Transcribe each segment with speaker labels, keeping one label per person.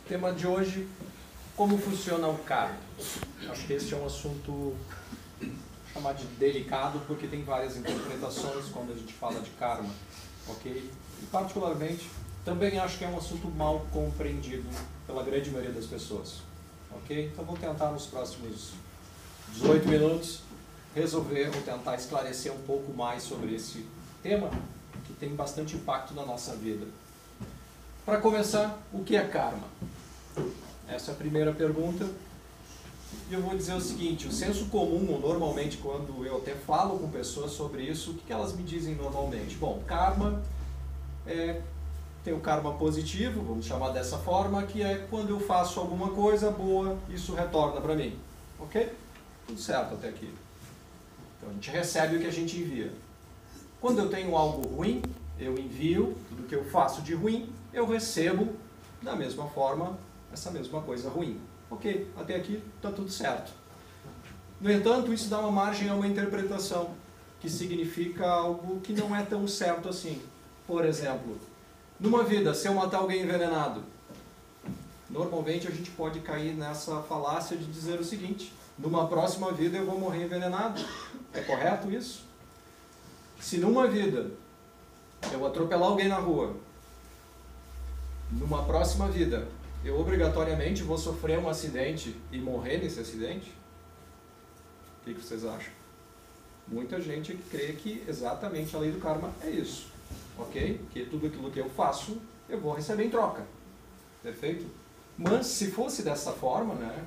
Speaker 1: Tema de hoje, como funciona o karma. Acho que esse é um assunto chamado de delicado, porque tem várias interpretações quando a gente fala de karma, ok? E particularmente, também acho que é um assunto mal compreendido pela grande maioria das pessoas, ok? Então vou tentar nos próximos 18 minutos resolver ou tentar esclarecer um pouco mais sobre esse tema, que tem bastante impacto na nossa vida. Para começar, o que é karma? Essa é a primeira pergunta. E eu vou dizer o seguinte, o senso comum, normalmente, quando eu até falo com pessoas sobre isso, o que elas me dizem normalmente? Bom, karma tem o karma positivo, vamos chamar dessa forma, que é quando eu faço alguma coisa boa, isso retorna para mim. Ok? Tudo certo até aqui. Então a gente recebe o que a gente envia. Quando eu tenho algo ruim, eu envio, tudo que eu faço de ruim, eu recebo da mesma forma essa mesma coisa ruim. Ok, até aqui está tudo certo. No entanto, isso dá uma margem a uma interpretação, que significa algo que não é tão certo assim. Por exemplo, numa vida, se eu matar alguém envenenado, normalmente a gente pode cair nessa falácia de dizer o seguinte: numa próxima vida eu vou morrer envenenado. É correto isso? Se numa vida eu atropelar alguém na rua, numa próxima vida eu obrigatoriamente vou sofrer um acidente e morrer nesse acidente? O que vocês acham? Muita gente crê que exatamente a lei do karma é isso. Ok? Que tudo aquilo que eu faço, eu vou receber em troca. Perfeito? Mas se fosse dessa forma, né?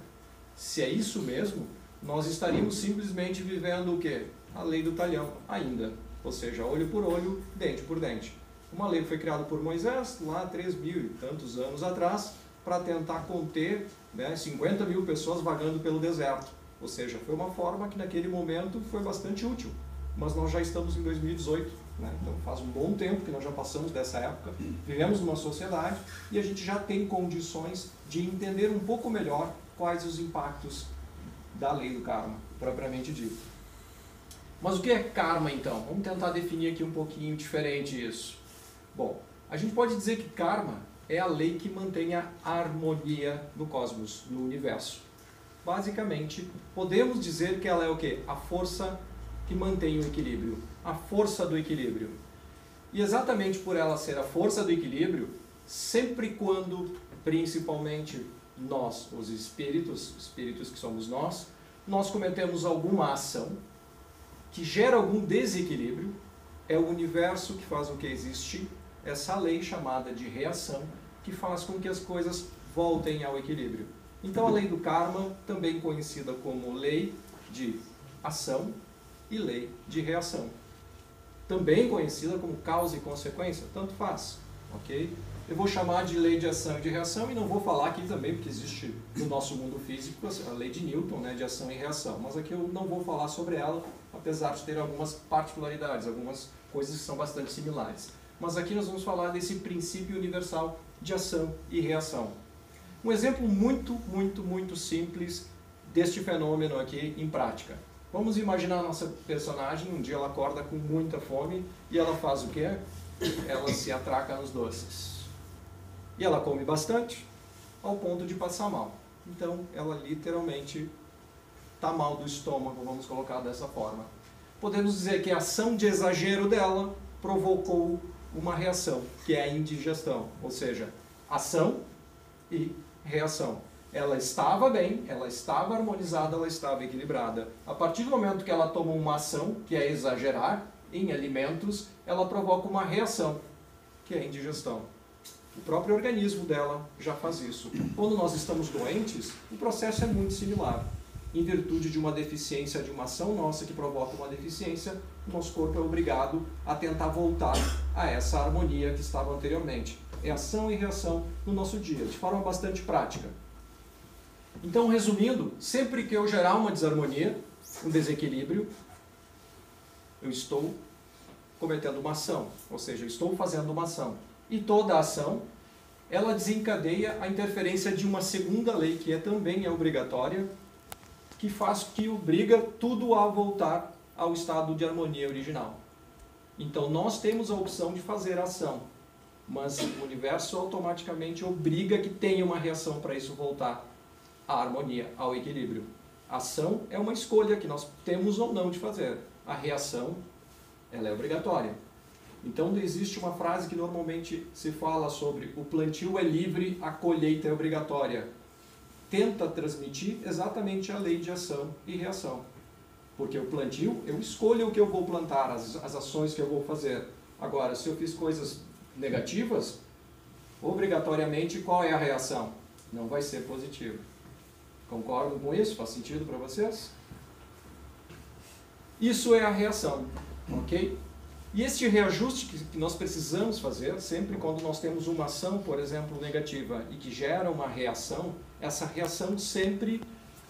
Speaker 1: Se é isso mesmo, nós estaríamos simplesmente vivendo o quê? A lei do talhão ainda. Ou seja, olho por olho, dente por dente. Uma lei que foi criada por Moisés, lá 3.000 e tantos anos atrás, para tentar conter 50 mil pessoas vagando pelo deserto. Ou seja, foi uma forma que naquele momento foi bastante útil. Mas nós já estamos em 2018, né? Então faz um bom tempo que nós já passamos dessa época, vivemos numa sociedade e a gente já tem condições de entender um pouco melhor quais os impactos da lei do karma, propriamente dito. Mas o que é karma então? Vamos tentar definir aqui um pouquinho diferente isso. Bom, a gente pode dizer que karma é a lei que mantém a harmonia no cosmos, no universo. Basicamente, podemos dizer que ela é o quê? A força que mantém o equilíbrio, a força do equilíbrio. E exatamente por ela ser a força do equilíbrio, sempre quando, principalmente nós, os espíritos que somos nós cometemos alguma ação que gera algum desequilíbrio, é o universo que faz o que existe, essa lei chamada de reação, que faz com que as coisas voltem ao equilíbrio. Então a lei do karma, também conhecida como lei de ação e lei de reação. Também conhecida como causa e consequência, tanto faz. Ok? Eu vou chamar de lei de ação e de reação e não vou falar aqui também, porque existe no nosso mundo físico a lei de Newton, né, de ação e reação. Mas aqui eu não vou falar sobre ela, apesar de ter algumas particularidades, algumas coisas que são bastante similares. Mas aqui nós vamos falar desse princípio universal de ação e reação. Um exemplo muito simples deste fenômeno aqui em prática. Vamos imaginar a nossa personagem, um dia ela acorda com muita fome e ela faz o quê? Ela se atraca nos doces. E ela come bastante, ao ponto de passar mal. Então, ela literalmente está mal do estômago, vamos colocar dessa forma. Podemos dizer que a ação de exagero dela provocou uma reação, que é a indigestão. Ou seja, ação e reação. Ela estava bem, ela estava harmonizada, ela estava equilibrada. A partir do momento que ela toma uma ação, que é exagerar em alimentos, ela provoca uma reação, que é a indigestão. O próprio organismo dela já faz isso. Quando nós estamos doentes, o processo é muito similar. Em virtude de uma deficiência, de uma ação nossa que provoca uma deficiência, o nosso corpo é obrigado a tentar voltar a essa harmonia que estava anteriormente. É ação e reação no nosso dia, de forma bastante prática. Então, resumindo, sempre que eu gerar uma desarmonia, um desequilíbrio, eu estou cometendo uma ação, ou seja, eu estou fazendo uma ação. E toda a ação, ela desencadeia a interferência de uma segunda lei, que também é obrigatória, que obriga tudo a voltar ao estado de harmonia original. Então, nós temos a opção de fazer a ação. mas o universo automaticamente obriga que tenha uma reação para isso voltar à harmonia, ao equilíbrio. A ação é uma escolha que nós temos ou não de fazer. A reação, ela é obrigatória. Então existe uma frase que normalmente se fala sobre o plantio é livre, a colheita é obrigatória. Tenta transmitir exatamente a lei de ação e reação. Porque o plantio, eu escolho o que eu vou plantar, as ações que eu vou fazer. Agora, se eu fiz coisas negativas, obrigatoriamente qual é a reação? Não vai ser positiva. Concordam com isso? Faz sentido para vocês? Isso é a reação, ok? E este reajuste que nós precisamos fazer, sempre quando nós temos uma ação, por exemplo, negativa, e que gera uma reação, essa reação sempre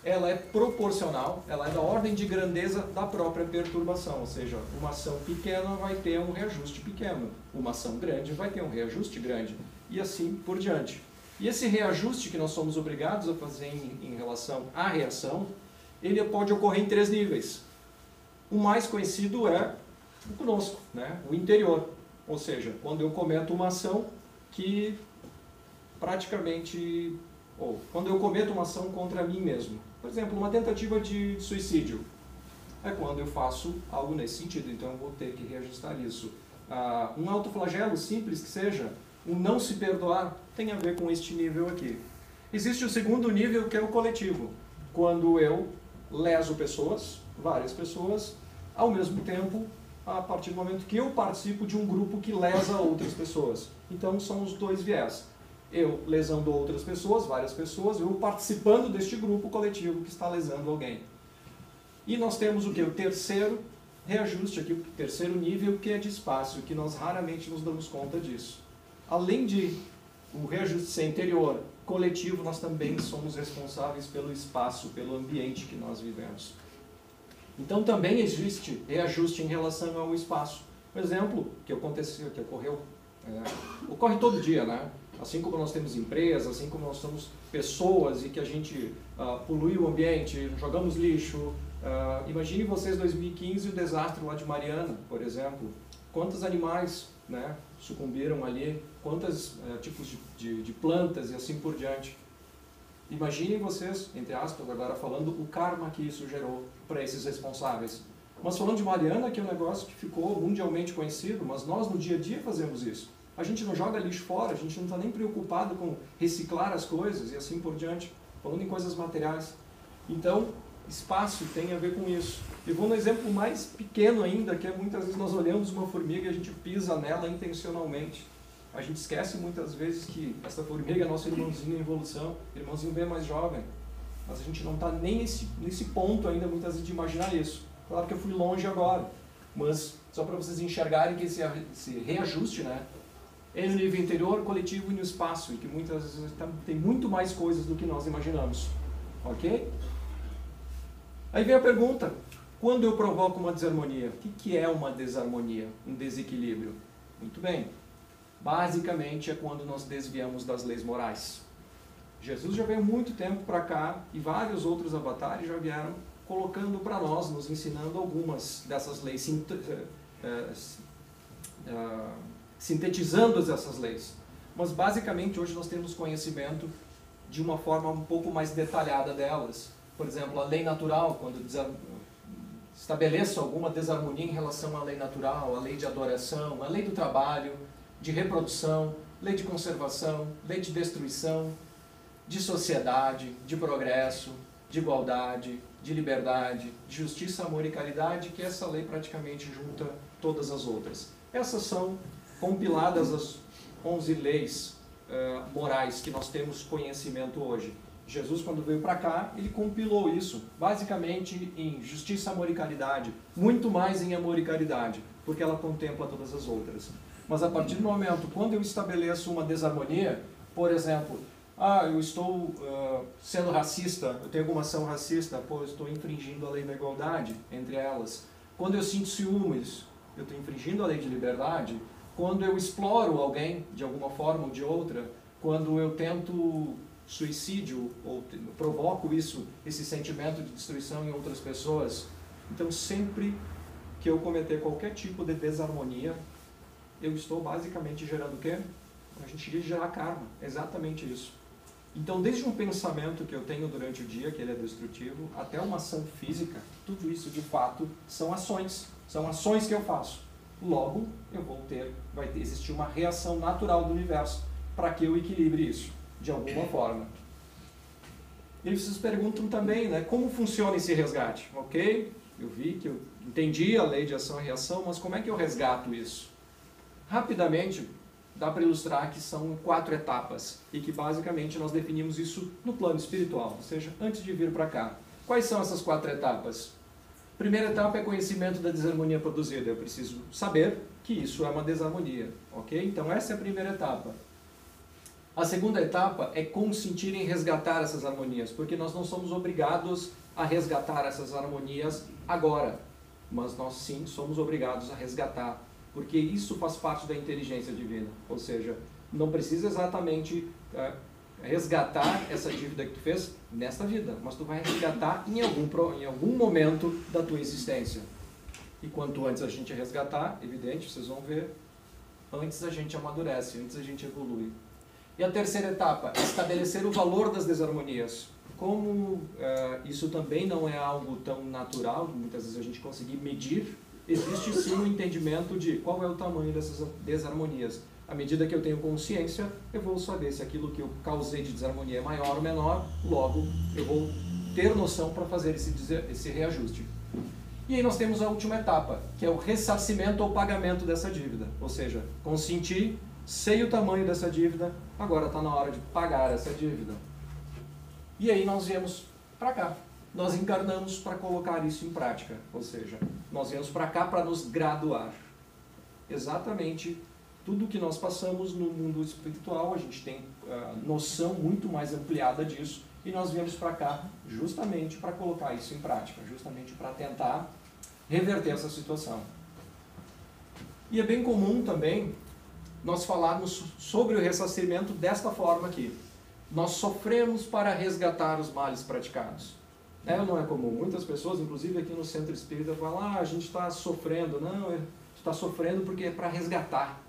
Speaker 1: ela é proporcional, ela é da ordem de grandeza da própria perturbação, ou seja, uma ação pequena vai ter um reajuste pequeno, uma ação grande vai ter um reajuste grande, e assim por diante. E esse reajuste que nós somos obrigados a fazer em relação à reação, ele pode ocorrer em 3 níveis. O mais conhecido é o conosco, né? O interior, ou seja, quando eu cometo uma ação que praticamente, ou quando eu cometo uma ação contra mim mesmo. Por exemplo, uma tentativa de suicídio. É quando eu faço algo nesse sentido, então eu vou ter que reajustar isso. Um autoflagelo simples que seja, um não se perdoar, tem a ver com este nível aqui. Existe o segundo nível, que é o coletivo. Quando eu leso pessoas, várias pessoas, ao mesmo tempo, a partir do momento que eu participo de um grupo que lesa outras pessoas. Então são os 2 viés. Eu lesando outras pessoas, várias pessoas, eu participando deste grupo coletivo que está lesando alguém. E nós temos o que? O terceiro reajuste aqui, o terceiro nível, que é de espaço, que nós raramente nos damos conta disso. Além de o reajuste ser interior, coletivo, nós também somos responsáveis pelo espaço, pelo ambiente que nós vivemos. Então também existe reajuste em relação ao espaço. Por exemplo, que ocorreu, ocorre todo dia, né? Assim como nós temos empresas, assim como nós temos pessoas e que a gente polui o ambiente, jogamos lixo. Imagine vocês 2015 o desastre lá de Mariana, por exemplo. Quantos animais, né, sucumbiram ali, quantos tipos de plantas e assim por diante. Imaginem vocês, entre aspas, agora falando, o karma que isso gerou para esses responsáveis. Mas falando de Mariana, que é um negócio que ficou mundialmente conhecido, mas nós no dia a dia fazemos isso. A gente não joga lixo fora, a gente não está nem preocupado com reciclar as coisas e assim por diante, falando em coisas materiais. Então, espaço tem a ver com isso. E vou no exemplo mais pequeno ainda, que é muitas vezes nós olhamos uma formiga e a gente pisa nela intencionalmente. A gente esquece muitas vezes que essa formiga é nosso irmãozinho em evolução, irmãozinho bem mais jovem. Mas a gente não está nem nesse ponto ainda, muitas vezes, de imaginar isso. Claro que eu fui longe agora, mas só para vocês enxergarem que esse reajuste, né, é no nível interior, coletivo e no espaço, e que muitas vezes tem muito mais coisas do que nós imaginamos. Ok? Aí vem a pergunta, quando eu provoco uma desarmonia? O que é uma desarmonia, um desequilíbrio? Muito bem. Basicamente é quando nós desviamos das leis morais. Jesus já veio muito tempo para cá e vários outros avatares já vieram colocando para nós, nos ensinando algumas dessas leis, sintetizando essas leis. Mas basicamente hoje nós temos conhecimento de uma forma um pouco mais detalhada delas. Por exemplo, a lei natural, quando estabeleço alguma desarmonia em relação à lei natural, a lei de adoração, a lei do trabalho, de reprodução, lei de conservação, lei de destruição, de sociedade, de progresso, de igualdade, de liberdade, de justiça, amor e caridade, que essa lei praticamente junta todas as outras. Essas são compiladas as 11 leis morais que nós temos conhecimento hoje. Jesus, quando veio para cá, ele compilou isso, basicamente em justiça, amor e caridade, muito mais em amor e caridade, porque ela contempla todas as outras. Mas a partir do momento, quando eu estabeleço uma desarmonia, por exemplo, eu estou sendo racista, eu tenho alguma ação racista, eu estou infringindo a lei da igualdade entre elas. Quando eu sinto ciúmes, eu estou infringindo a lei de liberdade. Quando eu exploro alguém de alguma forma ou de outra, quando eu tento suicídio ou provoco esse sentimento de destruição em outras pessoas, então sempre que eu cometer qualquer tipo de desarmonia, eu estou basicamente gerando o quê? A gente iria gerar karma, exatamente isso. Então, desde um pensamento que eu tenho durante o dia, que ele é destrutivo, até uma ação física, tudo isso, de fato, são ações que eu faço. Logo, vai existir uma reação natural do universo para que eu equilibre isso, de alguma forma. E vocês perguntam também, né, como funciona esse resgate? Ok, eu vi que eu entendi a lei de ação e reação, mas como é que eu resgato isso? Rapidamente, dá para ilustrar que são 4 etapas e que basicamente nós definimos isso no plano espiritual, ou seja, antes de vir para cá. Quais são essas 4 etapas? Primeira etapa é conhecimento da desarmonia produzida. Eu preciso saber que isso é uma desarmonia, ok? Então essa é a primeira etapa. A segunda etapa é consentir em resgatar essas harmonias, porque nós não somos obrigados a resgatar essas harmonias agora, mas nós sim somos obrigados a resgatar, porque isso faz parte da inteligência divina, ou seja, não precisa exatamente resgatar essa dívida que tu fez nesta vida, mas tu vai resgatar em algum momento da tua existência. E quanto antes a gente resgatar, evidente, vocês vão ver, antes a gente amadurece, antes a gente evolui. E a terceira etapa, estabelecer o valor das desarmonias. Como isso também não é algo tão natural, muitas vezes a gente conseguir medir, existe sim um entendimento de qual é o tamanho dessas desarmonias. À medida que eu tenho consciência, eu vou saber se aquilo que eu causei de desarmonia é maior ou menor, logo eu vou ter noção para fazer esse reajuste. E aí nós temos a última etapa, que é o ressarcimento ou pagamento dessa dívida. Ou seja, consenti, sei o tamanho dessa dívida, agora está na hora de pagar essa dívida. E aí nós viemos para cá. Nós encarnamos para colocar isso em prática. Ou seja, nós viemos para cá para nos graduar. Exatamente tudo que nós passamos no mundo espiritual, a gente tem noção muito mais ampliada disso, e nós viemos para cá justamente para colocar isso em prática, justamente para tentar reverter essa situação. E é bem comum também nós falarmos sobre o ressarcimento desta forma aqui. Nós sofremos para resgatar os males praticados. Não é comum. Muitas pessoas, inclusive aqui no centro espírita, falam, a gente está sofrendo. Não, tu está sofrendo porque é para resgatar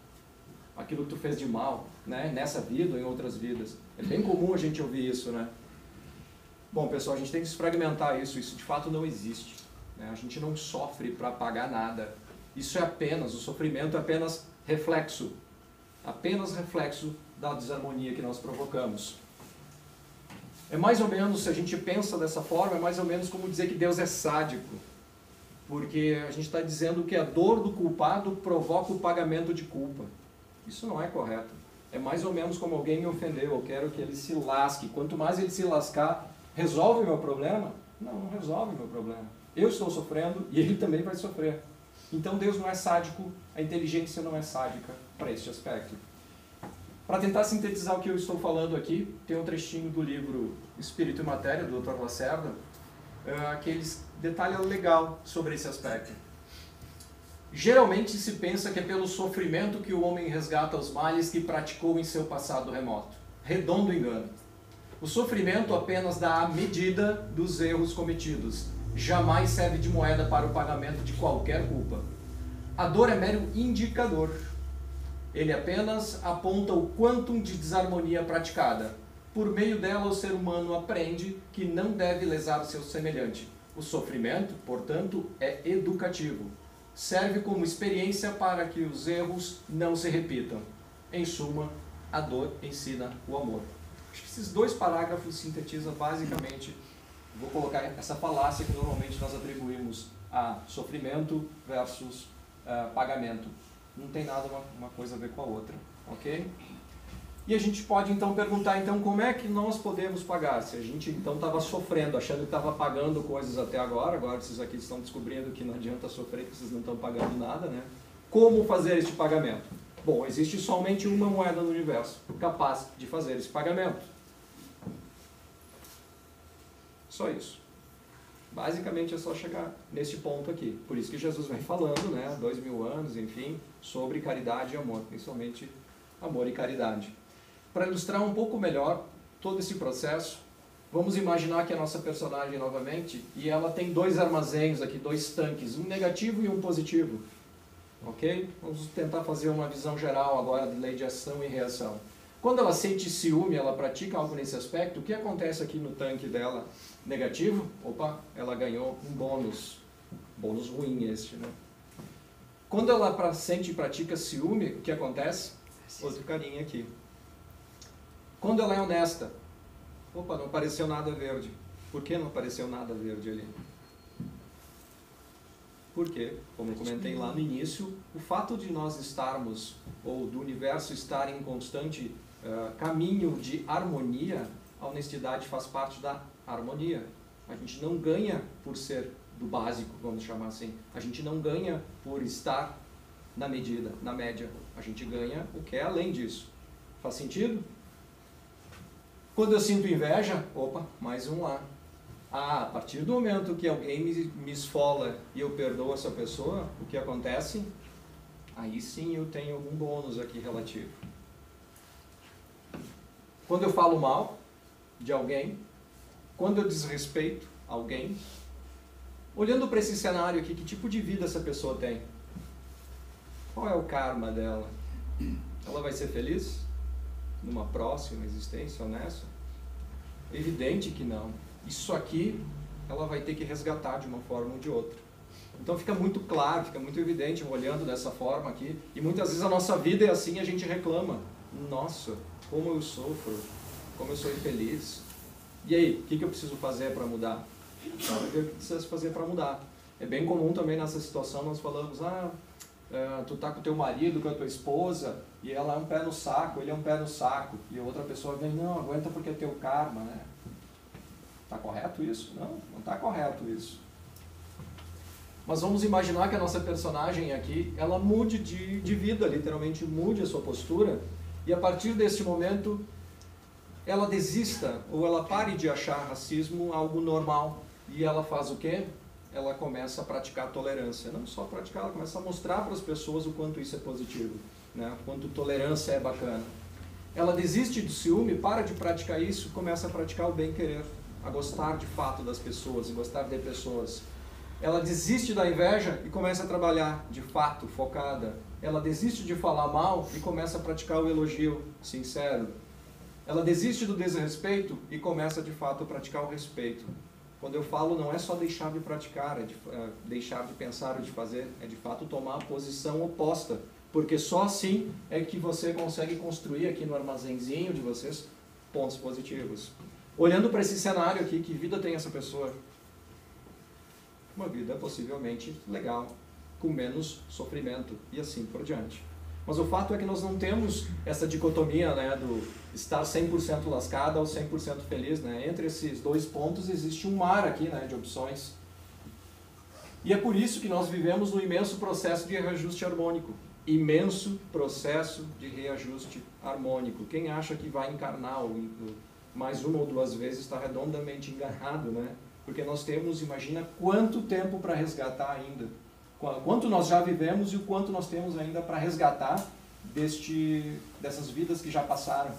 Speaker 1: aquilo que tu fez de mal, né? Nessa vida ou em outras vidas. É bem comum a gente ouvir isso, né? Bom, pessoal, a gente tem que desfragmentar isso. Isso de fato não existe, né? A gente não sofre para pagar nada. Isso é apenas, o sofrimento é apenas reflexo da desarmonia que nós provocamos. É mais ou menos, se a gente pensa dessa forma, é mais ou menos como dizer que Deus é sádico. Porque a gente está dizendo que a dor do culpado provoca o pagamento de culpa. Isso não é correto. É mais ou menos como alguém me ofendeu, eu quero que ele se lasque. Quanto mais ele se lascar, resolve o meu problema? Não, não resolve o meu problema. Eu estou sofrendo e ele também vai sofrer. Então Deus não é sádico, a inteligência não é sádica para este aspecto. Para tentar sintetizar o que eu estou falando aqui, tem um trechinho do livro Espírito e Matéria, do Dr. Lacerda, que eles detalham legal sobre esse aspecto. Geralmente se pensa que é pelo sofrimento que o homem resgata os males que praticou em seu passado remoto. Redondo engano. O sofrimento apenas dá a medida dos erros cometidos. Jamais serve de moeda para o pagamento de qualquer culpa. A dor é mero indicador. Ele apenas aponta o quantum de desarmonia praticada. Por meio dela, o ser humano aprende que não deve lesar o seu semelhante. O sofrimento, portanto, é educativo. Serve como experiência para que os erros não se repitam. Em suma, a dor ensina o amor. Acho que esses 2 parágrafos sintetizam basicamente, vou colocar essa falácia que normalmente nós atribuímos a sofrimento versus pagamento. Não tem nada uma coisa a ver com a outra, ok? E a gente pode então perguntar, então, como é que nós podemos pagar? Se a gente então estava sofrendo, achando que estava pagando coisas até agora vocês aqui estão descobrindo que não adianta sofrer, que vocês não estão pagando nada, né? Como fazer este pagamento? Bom, existe somente uma moeda no universo capaz de fazer esse pagamento. Só isso. Basicamente é só chegar nesse ponto aqui. Por isso que Jesus vem falando, né, 2000 anos, enfim, sobre caridade e amor, principalmente amor e caridade. Para ilustrar um pouco melhor todo esse processo, vamos imaginar que a nossa personagem novamente, e ela tem 2 armazéns aqui, 2 tanques, um negativo e um positivo. Ok? Vamos tentar fazer uma visão geral agora de lei de ação e reação. Quando ela sente ciúme, ela pratica algo nesse aspecto, o que acontece aqui no tanque dela? Negativo? Opa, ela ganhou um bônus. Bônus ruim este, né? Quando ela sente e pratica ciúme, o que acontece? Outro carinha aqui. Quando ela é honesta, opa, não apareceu nada verde. Por que não apareceu nada verde ali? Porque, como eu comentei lá no início, o fato de nós estarmos, ou do universo estar em constante caminho de harmonia, a honestidade faz parte da harmonia. A gente não ganha por ser do básico, vamos chamar assim. A gente não ganha por estar na medida, na média. A gente ganha o que é além disso. Faz sentido? Quando eu sinto inveja, opa, mais um lá. A partir do momento que alguém me esfola e eu perdoo essa pessoa, o que acontece? Aí sim eu tenho algum bônus aqui relativo. Quando eu falo mal de alguém, quando eu desrespeito alguém, olhando para esse cenário aqui, que tipo de vida essa pessoa tem? Qual é o karma dela? Ela vai ser feliz numa próxima existência honesta? Evidente que não. Isso aqui ela vai ter que resgatar de uma forma ou de outra. Então fica muito claro, fica muito evidente olhando dessa forma aqui. E muitas vezes a nossa vida é assim e a gente reclama. Nossa, como eu sofro, como eu sou infeliz. E aí, o que eu preciso fazer para mudar? Sabe o que eu preciso fazer para mudar? É bem comum também nessa situação nós falamos, tu tá com o teu marido, com a tua esposa, e ela é um pé no saco, ele é um pé no saco. E a outra pessoa vem, não, aguenta porque é teu karma, né? Tá correto isso? Não, não tá correto isso. Mas vamos imaginar que a nossa personagem aqui, ela mude de vida, literalmente mude a sua postura, e a partir desse momento, ela desista, ou ela pare de achar racismo algo normal. E ela faz o quê? Ela começa a praticar tolerância. Não só praticar, ela começa a mostrar para as pessoas o quanto isso é positivo, né? O quanto tolerância é bacana. Ela desiste do ciúme, para de praticar isso, começa a praticar o bem-querer, a gostar de fato das pessoas, a gostar de pessoas. Ela desiste da inveja e começa a trabalhar de fato, focada. Ela desiste de falar mal e começa a praticar o elogio sincero. Ela desiste do desrespeito e começa de fato a praticar o respeito. Quando eu falo, não é só deixar de praticar, deixar de pensar ou de fazer, é de fato tomar a posição oposta. Porque só assim é que você consegue construir aqui no armazenzinho de vocês pontos positivos. Olhando para esse cenário aqui, que vida tem essa pessoa? Uma vida possivelmente legal, com menos sofrimento e assim por diante. Mas o fato é que nós não temos essa dicotomia, né, do estar 100% lascado ou 100% feliz, né? Entre esses dois pontos existe um mar aqui, né, de opções. E é por isso que nós vivemos um imenso processo de reajuste harmônico. Imenso processo de reajuste harmônico. Quem acha que vai encarnar mais uma ou duas vezes está redondamente enganado, né? Porque nós temos, imagina, quanto tempo para resgatar ainda. Quanto nós já vivemos e o quanto nós temos ainda para resgatar dessas vidas que já passaram.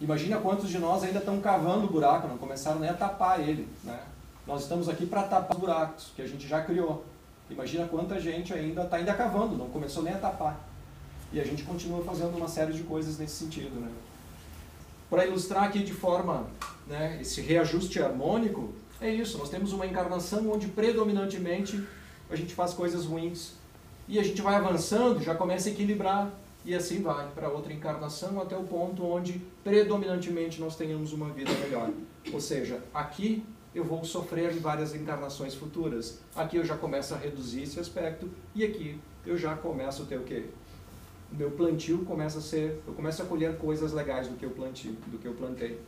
Speaker 1: Imagina quantos de nós ainda estão cavando o buraco, não começaram nem a tapar ele, né? Nós estamos aqui para tapar os buracos que a gente já criou. Imagina quanta gente ainda está cavando, não começou nem a tapar. E a gente continua fazendo uma série de coisas nesse sentido, né? Para ilustrar aqui de forma, né, esse reajuste harmônico, é isso, nós temos uma encarnação onde predominantemente a gente faz coisas ruins. E a gente vai avançando, já começa a equilibrar, e assim vai para outra encarnação até o ponto onde predominantemente nós tenhamos uma vida melhor. Ou seja, aqui eu vou sofrer em várias encarnações futuras. Aqui eu já começo a reduzir esse aspecto, e aqui eu já começo a ter o quê? O meu plantio começa a ser, eu começo a colher coisas legais do que eu plantei.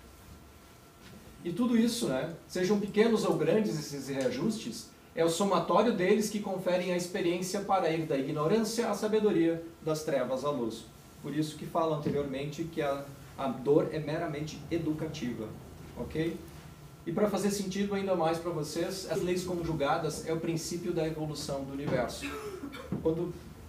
Speaker 1: E tudo isso, né, sejam pequenos ou grandes esses reajustes, é o somatório deles que conferem a experiência para ir da ignorância à sabedoria, das trevas à luz. Por isso que falo anteriormente que a dor é meramente educativa, ok? E para fazer sentido ainda mais para vocês, as leis conjugadas é o princípio da evolução do universo.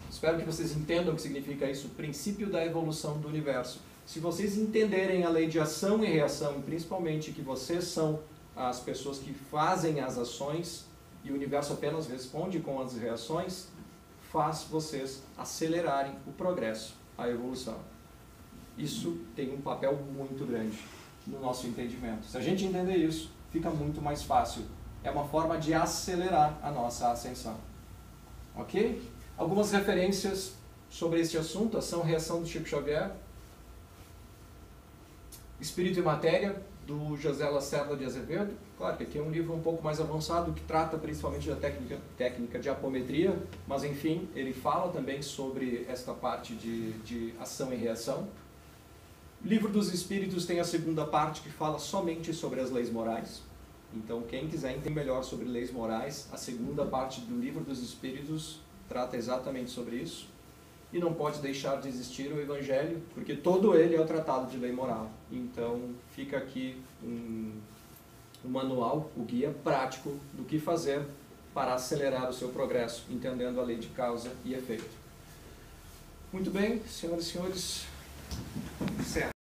Speaker 1: Espero que vocês entendam o que significa isso, princípio da evolução do universo. Se vocês entenderem a lei de ação e reação, e principalmente que vocês são as pessoas que fazem as ações, e o universo apenas responde com as reações, faz vocês acelerarem o progresso, a evolução. Isso tem um papel muito grande no nosso entendimento. Se a gente entender isso, fica muito mais fácil. É uma forma de acelerar a nossa ascensão. Ok? Algumas referências sobre este assunto: Ação-Reação do Chico Xavier, Espírito e Matéria, do José Lacerda de Azevedo. Claro que aqui é um livro um pouco mais avançado, que trata principalmente da técnica de apometria, mas enfim, ele fala também sobre esta parte de ação e reação. Livro dos Espíritos tem a segunda parte, que fala somente sobre as leis morais. Então, quem quiser entender melhor sobre leis morais, a segunda parte do Livro dos Espíritos trata exatamente sobre isso. E não pode deixar de existir o Evangelho, porque todo ele é o tratado de lei moral. Então, fica aqui um manual, o guia prático do que fazer para acelerar o seu progresso, entendendo a lei de causa e efeito. Muito bem, senhoras e senhores, certo.